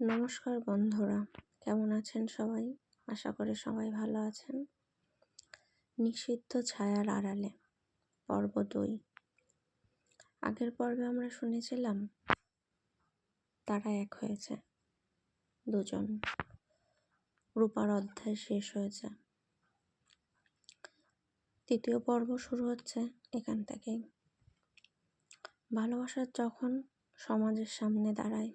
নমস্কার বন্ধুরা, কেমন আছেন সবাই? আশা করি সবাই ভালো আছেন। নিষিদ্ধ ছায়ার আড়ালে পর্ব 2। আগের পর্বে আমরা শুনেছিলাম তারা এক হয়েছে, দুজন। রূপার অধ্যায় শেষ হয়েছে। তৃতীয় পর্ব শুরু হচ্ছে এখান থেকেই। ভালোবাসার যখন সমাজের সামনে দাঁড়ায়।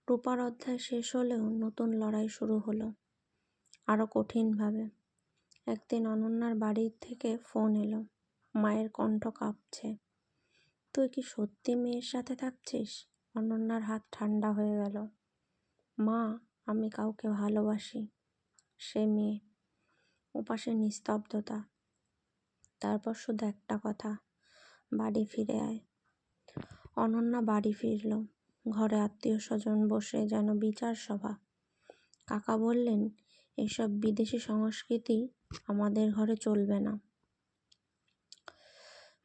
রূপার অধ্যায় শেষ হলেও নতুন লড়াই শুরু হলো, আরো কঠিনভাবে। একদিন অনন্যার বাড়ির থেকে ফোন এলো। মায়ের কণ্ঠ কাঁপছে। তুই কি সত্যি মেয়ের সাথে থাকছিস? অনন্যার হাত ঠান্ডা হয়ে গেল। মা, আমি কাউকে ভালোবাসি। সে মেয়ে। ওপাশে নিস্তব্ধতা। তারপর শুধু একটা কথা, বাড়ি ফিরে আয়। অনন্যা বাড়ি ফিরল। ঘরে আত্মীয় স্বজন বসে যেন বিচার সভা। কাকা বললেন, এসব বিদেশি সংস্কৃতি আমাদের ঘরে চলবে না।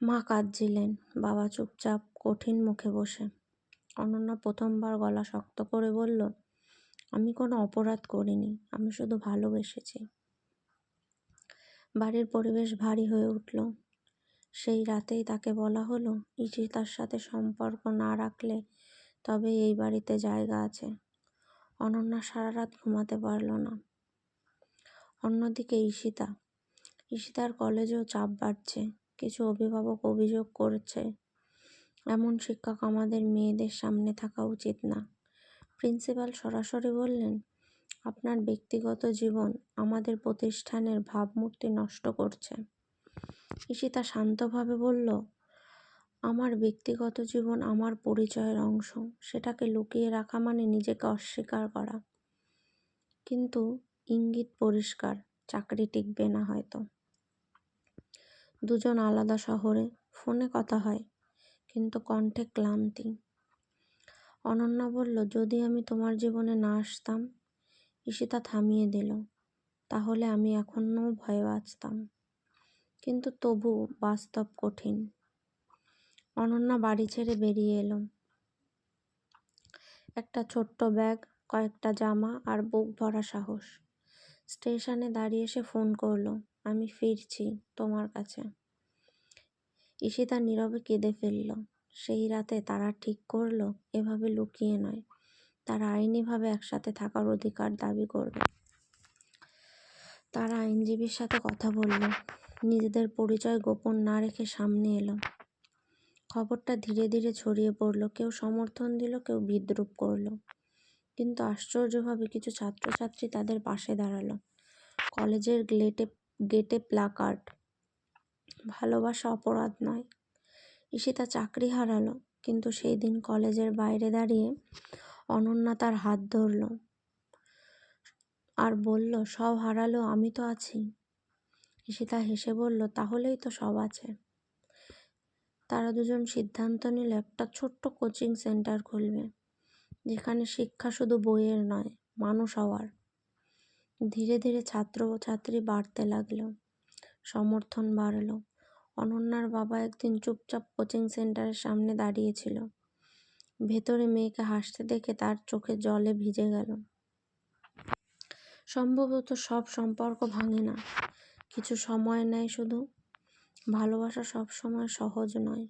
মা কাঁদছিলেন, বাবা চুপচাপ কঠিন মুখে বসে। অনন্যা প্রথমবার গলা শক্ত করে বলল, আমি কোনো অপরাধ করিনি, আমি শুধু ভালোবেসেছি। বাড়ির পরিবেশ ভারী হয়ে উঠল। সেই রাতেই তাকে বলা হলো, ঈশিতার সাথে সম্পর্ক না রাখলে তবে এই বাড়িতে জায়গা আছে। অনন্যা সারা রাত ঘুমাতে পারল না। অন্যদিকে ঈশিতার কলেজেও চাপ বাড়ছে। কিছু অভিভাবক অভিযোগ করছে, এমন শিক্ষক আমাদের মেয়েদের সামনে থাকা উচিত না। প্রিন্সিপাল সরাসরি বললেন, আপনার ব্যক্তিগত জীবন আমাদের প্রতিষ্ঠানের ভাবমূর্তি নষ্ট করছে। ঈশিতা শান্তভাবে বলল, আমার ব্যক্তিগত জীবন আমার পরিচয়ের অংশ। সেটাকে লুকিয়ে রাখা মানে নিজেকে অস্বীকার করা। কিন্তু ইঙ্গিত পরিষ্কার, চাকরি টিকবে না হয়তো। দুজন আলাদা শহরে, ফোনে কথা হয়, কিন্তু কণ্ঠে ক্লান্তি। অনন্যা বলল, যদি আমি তোমার জীবনে না আসতাম। ঈশিতা থামিয়ে দিল, তাহলে আমি এখনো ভয়ে বাঁচতাম। কিন্তু তবু বাস্তব কঠিন। অনন্যা বাড়ি ছেড়ে বেরিয়ে এলো। একটা ছোট্ট ব্যাগ, কয়েকটা জামা আর বুক ভরা সাহস। স্টেশনে দাঁড়িয়ে সে ফোন করলো, আমি ফিরছি তোমার কাছে। ঈশিতা নীরবে কেঁদে ফেলল। সেই রাতে তারা ঠিক করলো, এভাবে লুকিয়ে নয়, তারা আইনিভাবে একসাথে থাকার অধিকার দাবি করবে। তারা আইনজীবীর সাথে কথা বলল, নিজেদের পরিচয় গোপন না রেখে সামনে এলো। খবরটা ধীরে ধীরে ছড়িয়ে পড়ল। কেউ সমর্থন দিল, কেউ বিদ্রূপ করলো। কিন্তু আশ্চর্যভাবে কিছু ছাত্রছাত্রী তাদের পাশে দাঁড়ালো। কলেজের গেটে প্লাকার্ড, ভালোবাসা অপরাধ নয়। ঈশিতা চাকরি হারালো, কিন্তু সেই দিন কলেজের বাইরে দাঁড়িয়ে অনন্যা তার হাত ধরল আর বলল, সব হারালেও আমি তো আছি। ঈশিতা হেসে বলল, তাহলেই তো সব আছে। তারা দুজন সিদ্ধান্ত নিল, একটা ছোট্ট কোচিং সেন্টার খুলবে, যেখানে শিক্ষা শুধু বইয়ের নয়, মানুষ হওয়ার। ধীরে ধীরে ছাত্রছাত্রী বাড়তে লাগলো, সমর্থন বাড়লো। অনন্যার বাবা একদিন চুপচাপ কোচিং সেন্টারের সামনে দাঁড়িয়েছিল। ভেতরে মেয়েকে হাসতে দেখে তার চোখে জলে ভিজে গেল। সম্ভবত সব সম্পর্ক ভাঙে না, কিছু সময় নেয় শুধু। ভালোবাসা সব সময় সহজ নয়,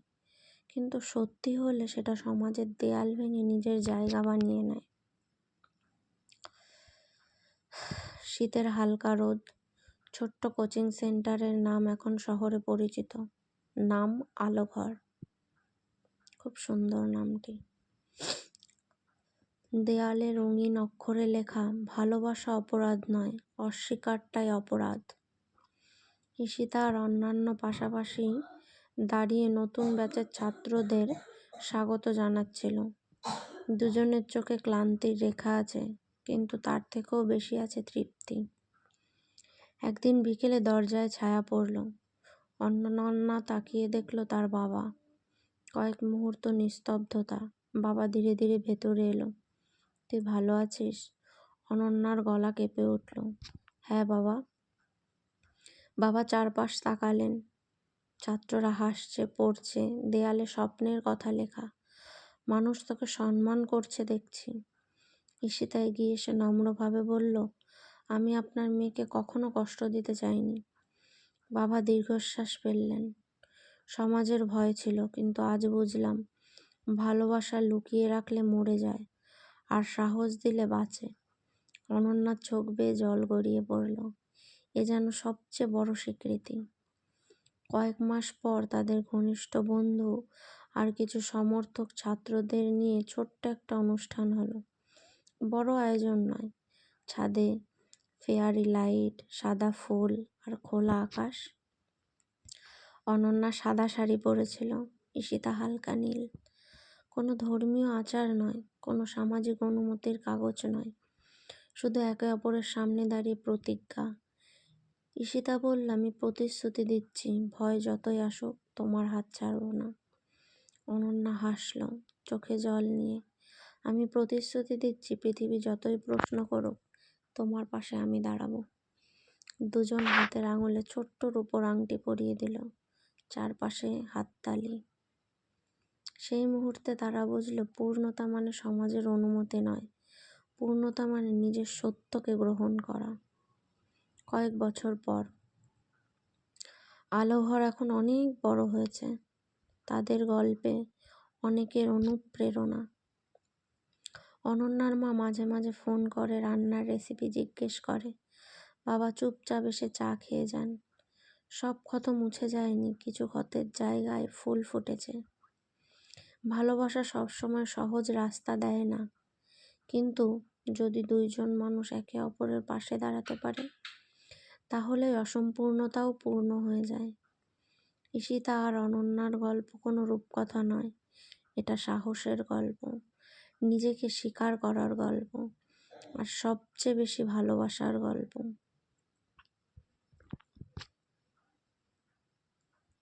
কিন্তু সত্যি হলে সেটা সমাজের দেয়াল ভেঙে নিজের জায়গা বানিয়ে নেয়। শীতের হালকা রোদ। ছোট্ট কোচিং সেন্টারের নাম এখন শহরে পরিচিত। নাম আলোঘর। খুব সুন্দর নামটি। দেয়ালে রঙিন অক্ষরে লেখা, ভালোবাসা অপরাধ নয়, অস্বীকারটাই অপরাধ। ঈশিতা আর অন্যান্য পাশাপাশি দাঁড়িয়ে নতুন ব্যাচের ছাত্রদের স্বাগত জানাচ্ছিল। দুজনের চোখে ক্লান্তির রেখা আছে, কিন্তু তার থেকেও বেশি আছে তৃপ্তি। একদিন বিকেলে দরজায় ছায়া পড়ল। অনন্যা তাকিয়ে দেখল তার বাবা। কয়েক মুহূর্ত নিস্তব্ধতা। বাবা ধীরে ধীরে ভেতরে এলো। তুই ভালো আছিস? অনন্যার গলা কেঁপে উঠল। হ্যাঁ বাবা। বাবা চারপাশ তাকালেন। ছাত্ররা হাসছে, পড়ছে, দেয়ালে স্বপ্নের কথা লেখা। মানুষ তোকে সম্মান করছে দেখছি। ঈশিতা এগিয়ে এসে নম্রভাবে বলল, আমি আপনার মেয়েকে কখনো কষ্ট দিতে চাইনি। বাবা দীর্ঘশ্বাস ফেললেন। সমাজের ভয় ছিল, কিন্তু আজ বুঝলাম ভালোবাসা লুকিয়ে রাখলে মরে যায়, আর সাহস দিলে বাঁচে। অনন্যার চোখ বেয়ে জল গড়িয়ে পড়ল। এ যেন সবচেয়ে বড় স্বীকৃতি। কয়েক মাস পর তাদের ঘনিষ্ঠ বন্ধু আর কিছু সমর্থক ছাত্রদের নিয়ে ছোট্ট একটা অনুষ্ঠান হলো। বড় আয়োজন নয়, ছাদে ফেয়ারি লাইট, সাদা ফুল আর খোলা আকাশ। অনন্যা সাদা শাড়ি পরেছিল, ঈশিতা হালকা নীল। কোনো ধর্মীয় আচার নয়, কোনো সামাজিক অনুমতির কাগজ নয়, শুধু একে অপরের সামনে দাঁড়িয়ে প্রতিজ্ঞা। ঈশিতা বলল, আমি প্রতিশ্রুতি দিচ্ছি, ভয় যতই আসুক তোমার হাত ছাড়ব না। অনন্যা হাসল, চোখে জল নিয়ে। আমি প্রতিশ্রুতি দিচ্ছি, পৃথিবী যতই প্রশ্ন করুক তোমার পাশে আমি দাঁড়াবো। দুজন হাতের আঙুলে ছোট্ট রূপোর আংটি পরিয়ে দিল। চারপাশে হাততালি। সেই মুহূর্তে তারা বুঝল, পূর্ণতা মানে সমাজের অনুমতি নয়, পূর্ণতা মানে নিজের সত্যকে গ্রহণ করা। কয়েক বছর পর আলোঘর এখন অনেক বড় হয়েছে। তাদের গল্পে অনেকের অনুপ্রেরণা। অনন্যার মা মাঝে মাঝে ফোন করে, রান্নার রেসিপি জিজ্ঞেস করে। বাবা চুপচাপ এসে চা খেয়ে যান। সব ক্ষত মুছে যায়নি, কিছু ক্ষতের জায়গায় ফুল ফুটেছে। ভালোবাসা সবসময় সহজ রাস্তা দেয় না, কিন্তু যদি দুইজন মানুষ একে অপরের পাশে দাঁড়াতে পারে, তাহলে অসম্পূর্ণতাও পূর্ণ হয়ে যায়। ঈশিতা আর অনন্যার গল্প কোনো রূপকথা নয়, এটা সাহসের গল্প, নিজেকে স্বীকার করার গল্প, আর সবচেয়ে বেশি ভালোবাসার গল্প।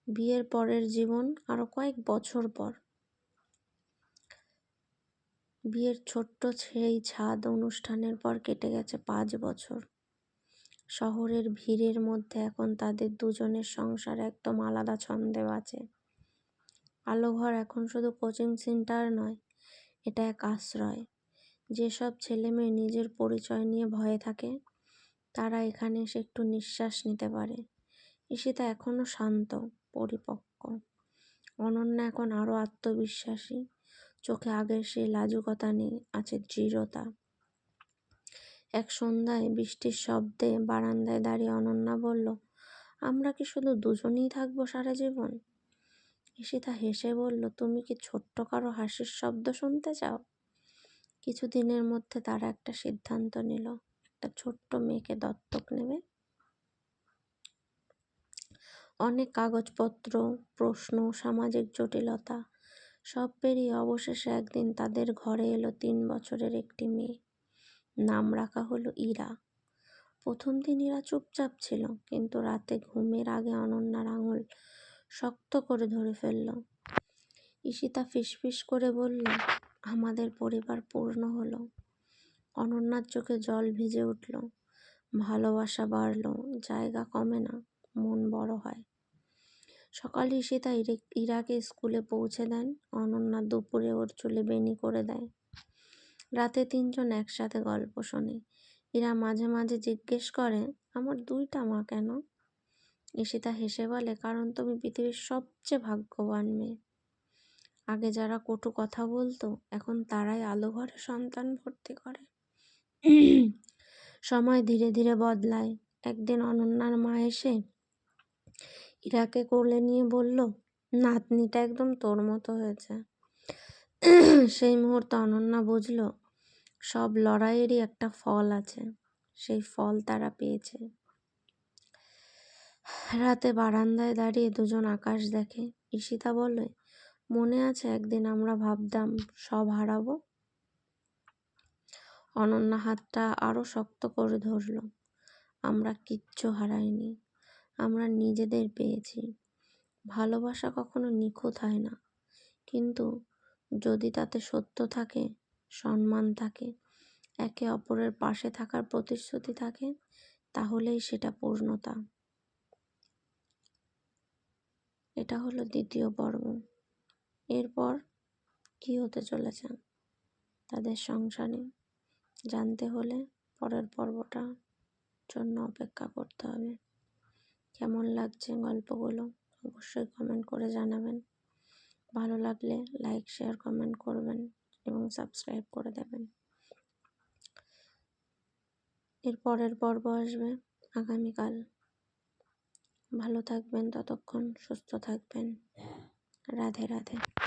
বিয়ের পরের জীবন আরো কয়েক বছর পর। বিয়ের ছোট্ট সেই ছাদ অনুষ্ঠানের পর কেটে গেছে 5 বছর। শহরের ভিড়ের মধ্যে এখন তাদের দুজনের সংসার একদম আলাদা ছন্দে বাঁচে। আলোঘর এখন শুধু কোচিং সেন্টার নয়, এটা এক আশ্রয়। যেসব ছেলেমেয়ে নিজের পরিচয় নিয়ে ভয়ে থাকে, তারা এখানে এসে একটু নিঃশ্বাস নিতে পারে। ঈশিতা এখনো শান্ত, পরিপক্ক। অনন্যা এখন আরো আত্মবিশ্বাসী। চোখে আগের সেই লাজুকতা নেই, আছে দৃঢ়তা। এক সন্ধ্যায় বৃষ্টির শব্দে বারান্দায় দাঁড়িয়ে অনন্যা বলল, আমরা কি শুধু দুজনেই থাকবো সারা জীবন? ঈশিতা হেসে বলল, তুমি কি ছোট্ট কারো হাসির শব্দ শুনতে চাও? কিছুদিনের মধ্যে তারা একটা সিদ্ধান্ত নিল, একটা ছোট্ট মেয়েকে দত্তক নেবে। অনেক কাগজপত্র, প্রশ্ন, সামাজিক জটিলতা সব পেরিয়ে অবশেষে একদিন তাদের ঘরে এলো 3 বছরের একটি মেয়ে। নাম রাখা হলো ইরা। প্রথম দিন ইরা চুপচাপ ছিল, কিন্তু রাতে ঘুমের আগে অনন্যার আঙুল শক্ত করে ধরে ফেলল। ঈশিতা ফিসফিস করে বলল, আমাদের পরিবার পূর্ণ হলো। অনন্যার চোখে জল ভিজে উঠল। ভালোবাসা বাড়ল, জায়গা কমে না, মন বড় হয়। সকালে ঈশিতা ইরাকে স্কুলে পৌঁছে দেন। অনন্যা দুপুরে ওর চুলে বেনি করে দেয়। রাতে 3 জন একসাথে গল্প শোনে। ইরা মাঝে মাঝে জিজ্ঞেস করে, আমার 2টা মা কেন? ঈশিতা হেসে বলে, কারণ তুমি পৃথিবীর সবচেয়ে ভাগ্যবান মেয়ে। আগে যারা কটু কথা বলতো, এখন তারাই আলো ঘরে সন্তান ভর্তি করে। সময় ধীরে ধীরে বদলায়। একদিন অনন্যার মা এসে ইরাকে কোলে নিয়ে বলল, নাতনিটা একদম তোর মতো হয়েছে। সেই মুহূর্তে অনন্যা বুঝল, সব লড়াইয়েরই একটা ফল আছে। সেই ফল তারা পেয়েছে। রাতে বারান্দায় দাঁড়িয়ে দুজন আকাশ দেখে। ঈশিতা বলে, মনে আছে একদিন আমরা ভাবতাম সব হারাবো? অনন্যা হাতটা আরো শক্ত করে ধরল। আমরা কিচ্ছু হারাইনি, আমরা নিজেদের পেয়েছি। ভালোবাসা কখনো নিখুঁত হয় না, কিন্তু যদি তাতে সত্য থাকে, সম্মান থাকে, একে অপরের পাশে থাকার প্রতিশ্রুতি থাকে, তাহলেই সেটা পূর্ণতা। এটা হলো 2য় পর্ব। এরপর কি হতে চলেছে তাদের সংসারে, জানতে হলে পরের পর্বটার জন্য অপেক্ষা করতে হবে। কেমন লাগছে গল্পগুলো অবশ্যই কমেন্ট করে জানাবেন। ভালো লাগলে লাইক, শেয়ার, কমেন্ট করবেন এবং সাবস্ক্রাইব করে দেবেন। এর পরের পর্ব আসবে আগামীকাল। ভালো থাকবেন, ততক্ষণ সুস্থ থাকবেন। রাধে রাধে।